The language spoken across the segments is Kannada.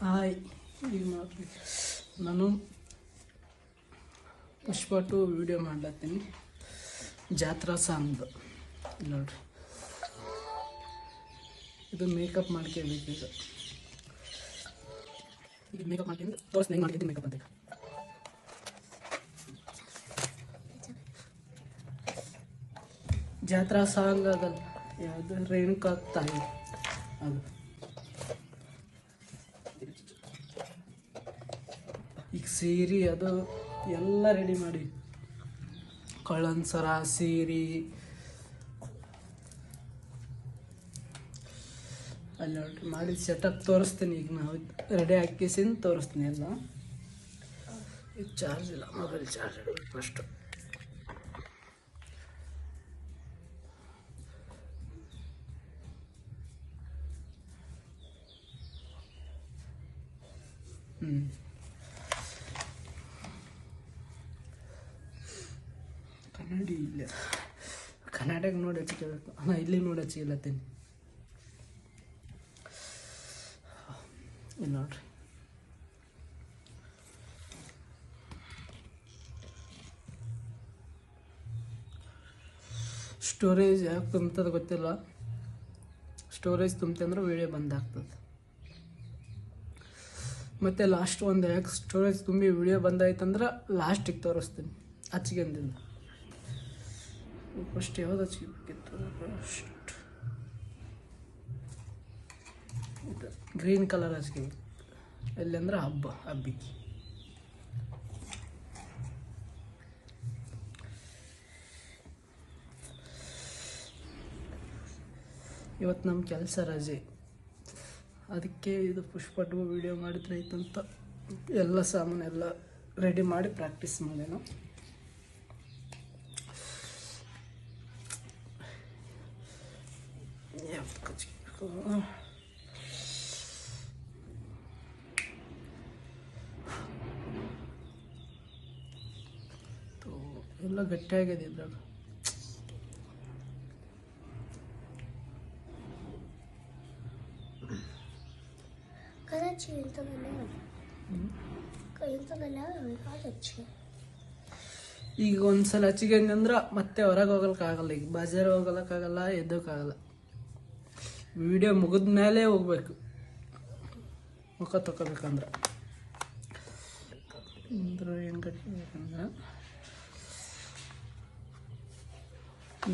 ಹಾಯ್, ಈಗ ನಾನು ಪುಷ್ಪ 2 ವಿಡಿಯೋ ಮಾಡ್ಲತ್ತೀನಿ. ಜಾತ್ರಾ ಸಾಂಗ್ದು ನೋಡ್ರಿ. ಇದು ಮೇಕಪ್ ಮಾಡ್ಕೋಬೇಕು. ಈಗ ಮೇಕಪ್ ಮಾಡ್ಕೊಂಡು ತೋರಿಸ್ ಹೆಂಗೆ ಮಾಡ್ತೀನಿ ಮೇಕಪ್ ಅಂತ. ಜಾತ್ರಾ ಸಾಂಗ್ ಅದಲ್ಲ, ಯಾವುದು ರೇಣುಕಾ ತಾಯಿ, ಅದು ಈಗ ಸೀರೆ ಅದು ಎಲ್ಲ ರೆಡಿ ಮಾಡಿ, ಕಳ್ಳನ್ ಸರ, ಸೀರೆ ಅಲ್ಲಿ ನೋಡ್ರಿ ಮಾಡಿ ಸೆಟಪ್ ತೋರಿಸ್ತೀನಿ. ಈಗ ನಾವು ರೆಡಿ ಹಾಕಿಸಿಂದ ತೋರಿಸ್ತೀನಿ ಎಲ್ಲ. ಈಗ ಚಾರ್ಜ್ ಇಲ್ಲ, ಮೊಬೈಲ್ ಚಾರ್ಜ್ ಇಡಬೇಕು ಫಸ್ಟು. ಕನ್ನಡಿ ಇಲ್ಲ, ಕರ್ನಾಟಕ ನೋಡಿ ಹಚ್ಕೋಬೇಕು. ಇಲ್ಲಿ ನೋಡಿ ಹಚ್ಚಿಲ್ಲತ್ತೀನಿ. ಇಲ್ಲಿ ನೋಡ್ರಿ, ಸ್ಟೋರೇಜ್ ಯಾಕೆ ತುಂಬ್ತದೆ ಗೊತ್ತಿಲ್ಲ. ಸ್ಟೋರೇಜ್ ತುಂಬ್ತಂದ್ರೆ ವಿಡಿಯೋ ಬಂದಾಗ್ತದೆ. ಮತ್ತು ಲಾಸ್ಟ್ ಒಂದು ಯಾಕೆ ಸ್ಟೋರೇಜ್ ತುಂಬಿ ವಿಡಿಯೋ ಬಂದಾಯ್ತಂದ್ರೆ ಲಾಸ್ಟಿಗೆ ತೋರಿಸ್ತೀನಿ. ಹಚ್ಕೊಂಡಿಲ್ಲ ಫಸ್ಟ್ ಯಾವ್ದು ಹಚ್ಕೋಬೇಕಿತ್ತು. ಫಸ್ಟ್ ಇದು ಗ್ರೀನ್ ಕಲರ್ ಹಚ್ಕೋಬೇಕು. ಎಲ್ಲಿ ಅಂದ್ರೆ ಹಬ್ಬಿಗೆ. ಇವತ್ತು ನಮ್ಮ ಕೆಲಸ ರಜೆ, ಅದಕ್ಕೆ ಇದು ಪುಷ್ಪ 2 ವಿಡಿಯೋ ಮಾಡಿದ್ರೆ ಆಯ್ತಂತ ಎಲ್ಲ ಸಾಮಾನೆಲ್ಲ ರೆಡಿ ಮಾಡಿ ಪ್ರಾಕ್ಟೀಸ್ ಮಾಡೇನು. ಎಲ್ಲ ಗಟ್ಟಿಯಾಗಿದೆ ಇದ್ರಾಗ. ಈಗ ಒಂದ್ಸಲ ಹಚ್ಚಿಗೆಂದ್ರೆ ಮತ್ತೆ ಹೊರಗೆ ಹೋಗಲಿಕ್ಕಾಗಲ್ಲ. ಈಗ ಬಾಜಾರ್ ಹೋಗಲಕ್ಕಾಗಲ್ಲ, ಎದ್ದೋಕ್ಕಾಗಲ್ಲ. ವಿಡಿಯೋ ಮುಗಿದ ಮೇಲೆ ಹೋಗ್ಬೇಕು ಮುಖ ತಗೋಬೇಕಂದ್ರೆ. ಹೆಂಗೆ ಕಟ್ಬೇಕಂದ್ರೆ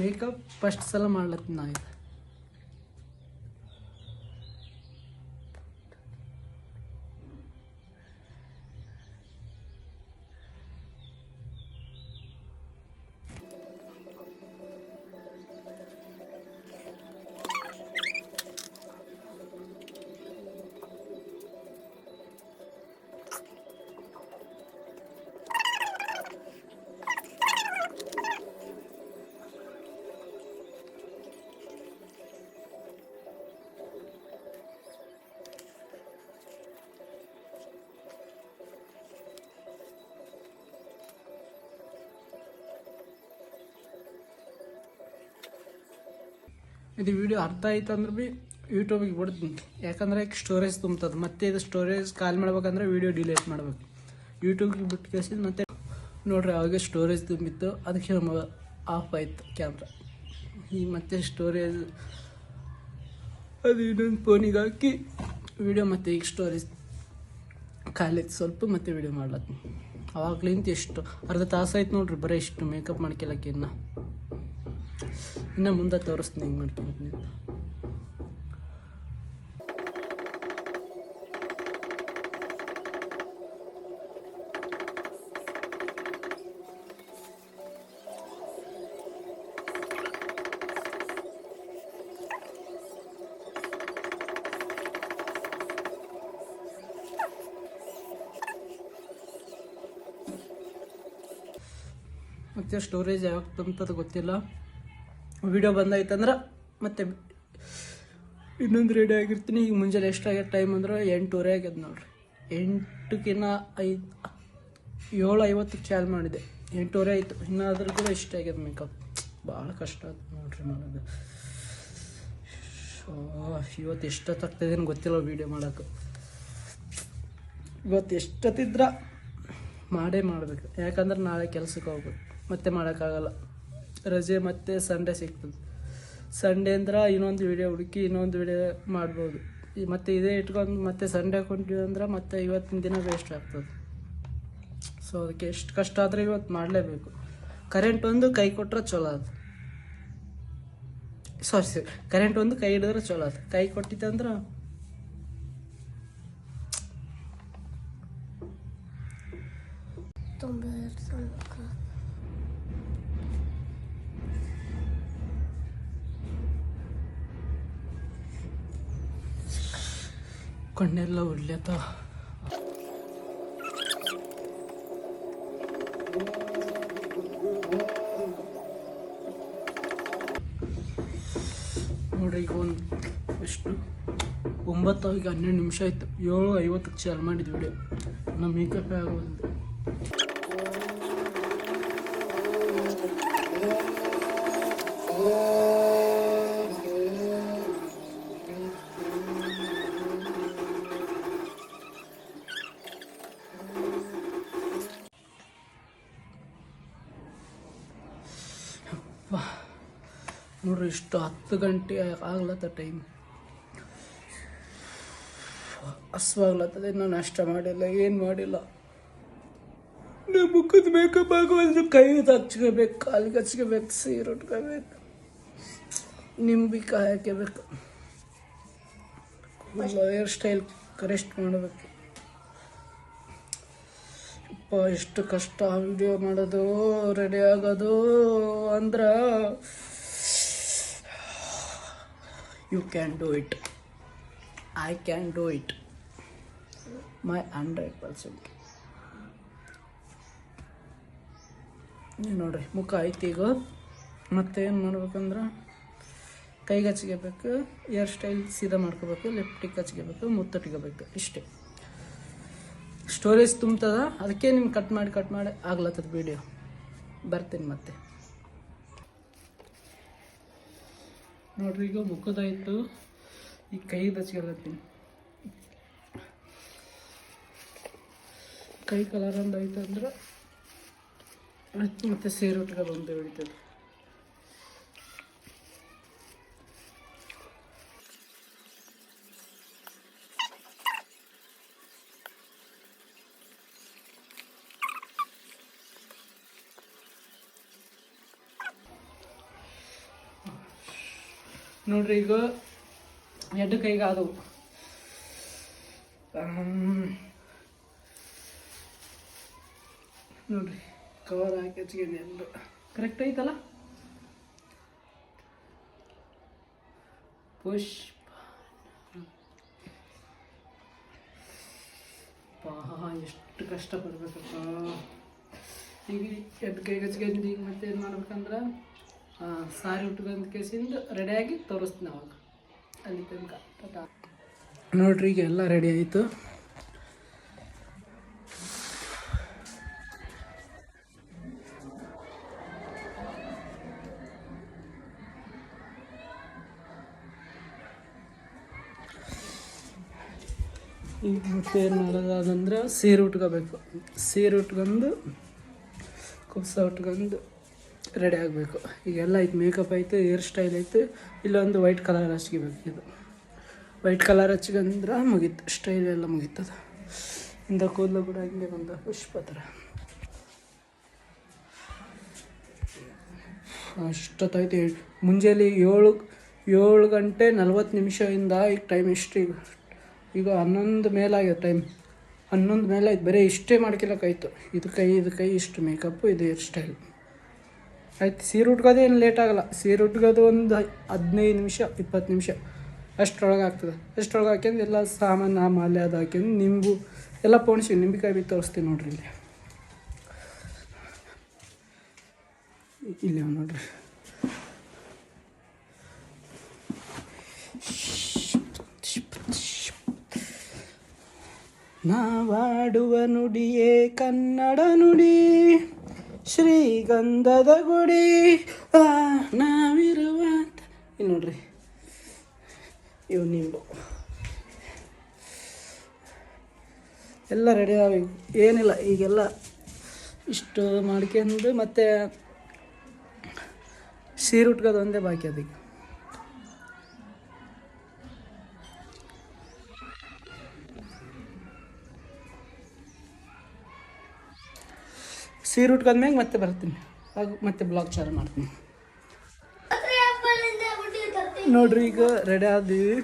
ಮೇಕಪ್ ಫಸ್ಟ್ ಸಲ ಮಾಡ್ಲತ್ತೀನಿ ನಾ. ಇದು ಇದು ವಿಡಿಯೋ ಅರ್ಥ ಆಯ್ತು ಅಂದ್ರೆ ಭೀ ಯೂಟ್ಯೂಬಿಗೆ ಬಿಡ್ತೀನಿ. ಯಾಕಂದ್ರೆ ಸ್ಟೋರೇಜ್ ತುಂಬ್ತದೆ. ಮತ್ತೆ ಇದು ಸ್ಟೋರೇಜ್ ಖಾಲಿ ಮಾಡ್ಬೇಕಂದ್ರೆ ವಿಡಿಯೋ ಡಿಲೀಟ್ ಮಾಡ್ಬೇಕು. ಯೂಟ್ಯೂಬಿಗೆ ಬಿಟ್ಟು ಕೇಳಿಸಿ ಮತ್ತೆ ನೋಡ್ರಿ, ಅವಾಗೆ ಸ್ಟೋರೇಜ್ ತುಂಬಿತ್ತು, ಅದಕ್ಕೆ ಆಫ್ ಆಯ್ತು ಕ್ಯಾಮ್ರಾ. ಈಗ ಮತ್ತೆ ಸ್ಟೋರೇಜ್ ಅದು ಇನ್ನೊಂದು ಫೋನಿಗೆ ಹಾಕಿ ವಿಡಿಯೋ ಮತ್ತೆ ಈಗ ಸ್ಟೋರೇಜ್ ಖಾಲಿ ಸ್ವಲ್ಪ ಮತ್ತೆ ವಿಡಿಯೋ ಮಾಡ್ಲತ್ತೀನಿ. ಅವಾಗ್ಲಿಂತ ಎಷ್ಟು ಅರ್ಧ ತಾಸು ಆಯ್ತು ನೋಡ್ರಿ ಬರೀ ಇಷ್ಟು ಮೇಕಪ್ ಮಾಡ್ಕೊಳಕ್ಕೆ. ಇನ್ನು ಮುಂದೆ ತೋರಿಸ್ತೀನಿ ಹೆಂಗೆ ಮಾಡ್ತೀನಿ. ಮತ್ತು ಸ್ಟೋರೇಜ್ ಯಾವಾಗ ತುಂಬತದ ಗೊತ್ತಿಲ್ಲ. ವಿಡಿಯೋ ಬಂದಾಯ್ತಂದ್ರೆ ಮತ್ತೆ ಇನ್ನೊಂದು ರೆಡಿ ಆಗಿರ್ತೀನಿ. ಈಗ ಮುಂಜಾನೆ ಎಷ್ಟಾಗ್ಯದ ಟೈಮ್ ಅಂದ್ರೆ 8:30 ಆಗ್ಯದ ನೋಡ್ರಿ. 8ಕ್ಕಿಂತ 7:50 ಚಾಲು ಮಾಡಿದೆ, 8:30 ಆಯಿತು. ಇನ್ನಾದ್ರೂ ಕೂಡ ಇಷ್ಟ ಆಗ್ಯದ ಮೇಕಪ್. ಭಾಳ ಕಷ್ಟ ಆಯ್ತು ನೋಡ್ರಿ ಮಾಡೋದು. ಇವತ್ತು ಎಷ್ಟೊತ್ತಾಗ್ತದೇನು ಗೊತ್ತಿಲ್ಲ ವೀಡಿಯೋ ಮಾಡೋಕ್ಕೆ. ಇವತ್ತು ಎಷ್ಟೊತ್ತಿದ್ರೆ ಮಾಡಬೇಕು, ಯಾಕಂದ್ರೆ ನಾಳೆ ಕೆಲಸಕ್ಕೆ ಹೋಗ್ಬೇಕು, ಮತ್ತೆ ಮಾಡೋಕ್ಕಾಗಲ್ಲ. ರಜೆ ಮತ್ತೆ ಸಂಡೇ ಸಿಗ್ತದೆ. ಸಂಡೇ ಅಂದ್ರೆ ಇನ್ನೊಂದು ವೀಡಿಯೋ ಹುಡುಕಿ ಇನ್ನೊಂದು ವೀಡಿಯೋ ಮಾಡ್ಬೋದು. ಮತ್ತೆ ಇದೇ ಇಟ್ಕೊಂಡು ಮತ್ತೆ ಸಂಡೇ ಕೊಂತೀವಿ ಅಂದ್ರೆ ಮತ್ತೆ ಇವತ್ತಿನ ದಿನ ವೇಸ್ಟ್ ಆಗ್ತದೆ. ಸೊ ಅದಕ್ಕೆ ಎಷ್ಟು ಕಷ್ಟ ಆದರೆ ಇವತ್ತು ಮಾಡಲೇಬೇಕು. ಕರೆಂಟ್ ಒಂದು ಕೈ ಕೊಟ್ಟರೆ ಚಲೋ ಅದು. ಸಾರಿ, ಕರೆಂಟ್ ಒಂದು ಕೈ ಹಿಡಿದ್ರೆ ಚಲೋ ಅದು. ಕೈ ಕೊಟ್ಟಿತ್ತಂದ್ರೆ ಕಣ್ಣೆಲ್ಲ ಉಡ್ಲತ್ತ. ನೋಡ್ರಿ, ಈಗ ಎಷ್ಟು 9 12 ನಿಮಿಷ ಆಯ್ತು. 7:50 ಚಾಲು ಮಾಡಿದ್ವಿ ವಿಡಿಯೋ. ನಮ್ಮ ಮೇಕಪ್ ಆಗೋದು. ನೋಡ್ರಿ, ಇಷ್ಟು 10 ಗಂಟೆ ಆಗ್ಲತ್ತ ಟೈಮ್. ಹಸ್ವಾಗ್ಲತ್ತದೆ. ಇನ್ನೂ ನಾಷ್ಟ ಮಾಡಿಲ್ಲ, ಏನು ಮಾಡಿಲ್ಲ. ನಮ್ಮ ಮುಖದ ಮೇಕಪ್ ಆಗೋದು. ಕೈ ಹಚ್ಕೋಬೇಕು, ಕಾಲಿಗೆ ಹಚ್ಕೋಬೇಕು, ಸೀರೆ ಉಟ್ಕೋಬೇಕು, ನಿಂಬಿಕಾಯಿ ಹಾಕಬೇಕು, ಹೇರ್ ಸ್ಟೈಲ್ ಕರೆಕ್ಟ್ ಮಾಡಬೇಕು. ಎಷ್ಟು ಕಷ್ಟ ವಿಡಿಯೋ ಮಾಡೋದು, ರೆಡಿ ಆಗೋದು ಅಂದ್ರೆ you can do it. I can do it my 100%. ನೀವು ನೋಡ್ರಿ, ಮುಖ ಆಯ್ತು. ಈಗ ಮತ್ತೆ ಏನು ಮಾಡ್ಬೇಕಂದ್ರೆ ಕೈಗೆ ಹಚ್ಕೋಬೇಕು, ಹೇರ್ ಸ್ಟೈಲ್ ಸೀದಾ ಮಾಡ್ಕೋಬೇಕು, ಲಿಪ್ಟಿಕ್ ಹಚ್ಕೋಬೇಕು, ಮುತ್ತಿಟ್ಕೋಬೇಕು. ಇಷ್ಟೇ. ಸ್ಟೋರೇಜ್ ತುಂಬ್ತದ, ಅದಕ್ಕೆ ನಿಮ್ಗೆ ಕಟ್ ಮಾಡಿ ಆಗ್ಲತ್ತದ ವಿಡಿಯೋ. ಬರ್ತೀನಿ ಮತ್ತೆ. ನೋಡ್ರಿ, ಈಗ ಮುಖದಾಯ್ತು. ಈಗ ಕೈಗೆ ಹಚ್ಕೊಳತ್ತೀನಿ. ಕೈ ಕಲರ್ ಒಂದು ಆಯ್ತು ಅಂದ್ರೆ ಮತ್ತೆ ಸೇರು ಉಟ್ಕೊಂಡು ಒಂದು ಹಿಡಿತದೆ. ನೋಡ್ರಿ, ಈಗ 2 ಕೈಗೆ ಆದವು. ನೋಡ್ರಿ, ಕವರ್ ಹಾಕಿ ಹಚ್ಕೊಂಡು ಎಲ್ಲರೂ ಕರೆಕ್ಟ್ ಐತಲ್ಲ. ಪುಷ್ಪ ಎಷ್ಟು ಕಷ್ಟಪಡ್ಬೇಕಪ್ಪ. ಈಗ 2 ಕೈಗೆ ಹಚ್ಕೊಂಡು ಈಗ ಮತ್ತೆ ಏನು ಮಾಡ್ಬೇಕಂದ್ರೆ ಸಾರಿ ಉಟ್ಕೊಂಡ್ ಕೇಸಿಂದ ರೆಡಿಯಾಗಿ ತೋರಿಸ್ತೀನಿ ಅವಾಗ. ಅಲ್ಲಿ ತನಕ ನೋಡ್ರಿ, ಈಗ ಎಲ್ಲ ರೆಡಿ ಆಯಿತು. ಈಗ ಮತ್ತೆ ಏನು ಮಾಡೋದಾದಂದ್ರೆ ಸೀರೆ ಉಟ್ಕೋಬೇಕು. ಸೀರೆ ಉಟ್ಕೊಂಡು ಕುಬ್ಸ ಉಟ್ಕೊಂಡು ರೆಡಿ ಆಗಬೇಕು. ಈಗೆಲ್ಲ ಆಯ್ತು, ಮೇಕಪ್ ಆಯಿತು, ಹೇರ್ ಸ್ಟೈಲ್ ಆಯಿತು. ಇಲ್ಲೊಂದು ವೈಟ್ ಕಲರ್ ಹಚ್ಕೋಬೇಕು. ಇದು ವೈಟ್ ಕಲರ್ ಹಚ್ಕೊಂಡ್ರೆ ಮುಗೀತು, ಸ್ಟೈಲ್ ಎಲ್ಲ ಮುಗೀತದ. ಇಂದ ಕೂದಲು ಕೂಡ ಹಂಗೆ ಒಂದು ಪುಷ್ಪ ಥರ. ಅಷ್ಟೊತ್ತಾಯ್ತು. ಮುಂಜಾನೆ 7 ಗಂಟೆ 40 ನಿಮಿಷದಿಂದ ಈಗ ಟೈಮ್ ಎಷ್ಟು? ಈಗ 11 ಮೇಲಾಗಿದೆ ಟೈಮ್. 11 ಮೇಲಾಯ್ತು. ಬರೀ ಇಷ್ಟೇ ಮಾಡ್ಕೊಳಕ್ಕಾಯ್ತು. ಇದು ಕೈ ಇಷ್ಟು ಮೇಕಪ್ಪು, ಇದು ಹೇರ್ ಸ್ಟೈಲ್ ಆಯ್ತು. ಸೀರೆ ಉಟ್ಕೋದು ಏನು ಲೇಟ್ ಆಗೋಲ್ಲ. ಸೀರೆ ಉಟ್ಕೋದು ಒಂದು 15 ನಿಮಿಷ 20 ನಿಮಿಷ ಅಷ್ಟರೊಳಗೆ ಆಗ್ತದೆ. ಅಷ್ಟರೊಳಗೆ ಹಾಕ್ಯಂಡು ಎಲ್ಲ ಸಾಮಾನು ಮಾಲೆ ಅದು ಹಾಕ್ಯಂಡು ನಿಂಬು ಎಲ್ಲ ಪೋಣಿಸಿ ನಿಂಬಿಕಾಯಿ ಬಿ ತೋರಿಸ್ತೀನಿ ನೋಡ್ರಿ. ಇಲ್ಲಿ ನೋಡ್ರಿ, ನಾವಾಡುವ ನುಡಿಯೇ ಕನ್ನಡ ನುಡಿ, ಶ್ರೀಗಂಧದ ಗುಡಿ ನಾವಿರುವ. ಇಲ್ಲಿ ನೋಡ್ರಿ, ಇವು ನಿಂಬು ಎಲ್ಲ ರೆಡಿ ಆಗಿ ಏನಿಲ್ಲ ಈಗೆಲ್ಲ ಇಷ್ಟು ಮಾಡ್ಕೊಂಡು ಮತ್ತು ಸೀರೆ ಉಟ್ಕೋದು ಒಂದೇ ಬಾಕಿ ಅದಕ್ಕೆ. ಸೀರೆ ಉಟ್ಕೊಂಡ್ಮ್ಯಾಗ ಮತ್ತೆ ಬರ್ತೀನಿ, ಆಗ ಮತ್ತೆ ಬ್ಲಾಗ್ ಚಾಲು ಮಾಡ್ತೀನಿ. ನೋಡ್ರಿ ಈಗ ರೆಡಿ ಆದ್ದೀವಿ.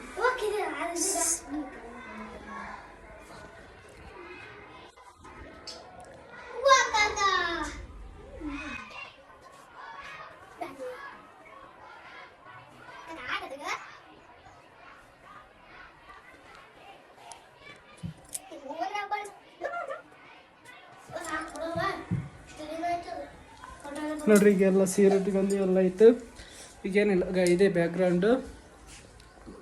ನೋಡ್ರಿ ಈಗೆಲ್ಲ ಸೀರೆ ಉಟ್ಕೊಂಡು ಎಲ್ಲ ಐತೆ. ಈಗೇನಿಲ್ಲ ಇದೇ ಬ್ಯಾಕ್ಗ್ರೌಂಡು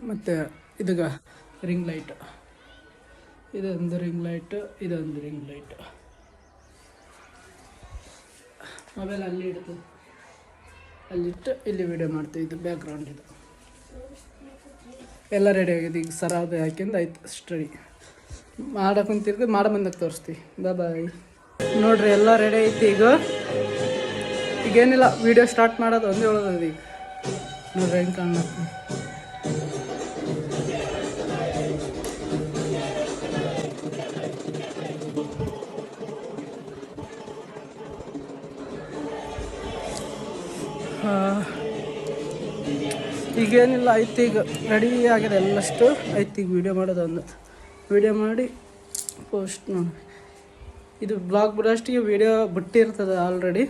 ಮತ್ತು ಇದೀಗ ರಿಂಗ್ ಲೈಟ್, ಇದೊಂದು ರಿಂಗ್ ಲೈಟು, ಇದೊಂದು ರಿಂಗ್ ಲೈಟು. ಮೊಬೈಲ್ ಅಲ್ಲಿ ಇಡ್ತು, ಅಲ್ಲಿಟ್ಟು ಇಲ್ಲಿ ವಿಡಿಯೋ ಮಾಡ್ತೀವಿ. ಇದು ಬ್ಯಾಕ್ಗ್ರೌಂಡ್, ಇದು ಎಲ್ಲ ರೆಡಿ ಆಗಿದೆ. ಈಗ ಸರಾದ ಹಾಕ್ಯಂದು ಆಯ್ತು ಸ್ಟಡಿ ಮಾಡಕ್ಕೆ ಕುಂತಿರ್ತೀವಿ, ಮಾಡ ಬಂದಾಗ ತೋರಿಸ್ತೀವಿ. ಬಾಯ್. ನೋಡ್ರಿ ಎಲ್ಲ ರೆಡಿ ಐತಿ. ಈಗೇನಿಲ್ಲ ವಿಡಿಯೋ ಸ್ಟಾರ್ಟ್ ಮಾಡೋದು ಒಂದೇ ಹೇಳೋದು. ಈಗ ನೋಡ್ರಿ ಹೆಂಗೆ ಕಾಣುತ್ತೆ. ಈಗೇನಿಲ್ಲ ಐತಿ, ಈಗ ರೆಡಿ ಆಗಿದೆ ಎಲ್ಲಷ್ಟು ಐತಿ. ಈಗ ವಿಡಿಯೋ ಮಾಡೋದು ಒಂದು ವಿಡಿಯೋ ಮಾಡಿ ಪೋಸ್ಟ್ ನೋಡಿ. ಇದು ಬ್ಲಾಗ್ ಬಿಡೋಷ್ಟಿಗೆ ವಿಡಿಯೋ ಬಿಟ್ಟಿರ್ತದೆ ಆಲ್ರೆಡಿ.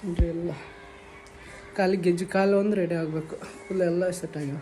ನೋಡ್ರಿ ಎಲ್ಲ ಕಾಲಿಗೆ ಗೆಜ್ಜೆ ಕಾಲು ಒಂದು ರೆಡಿ ಆಗಬೇಕು. ಫುಲ್ ಎಲ್ಲ ಸೆಟ್ ಆಗ್ಯಾವ.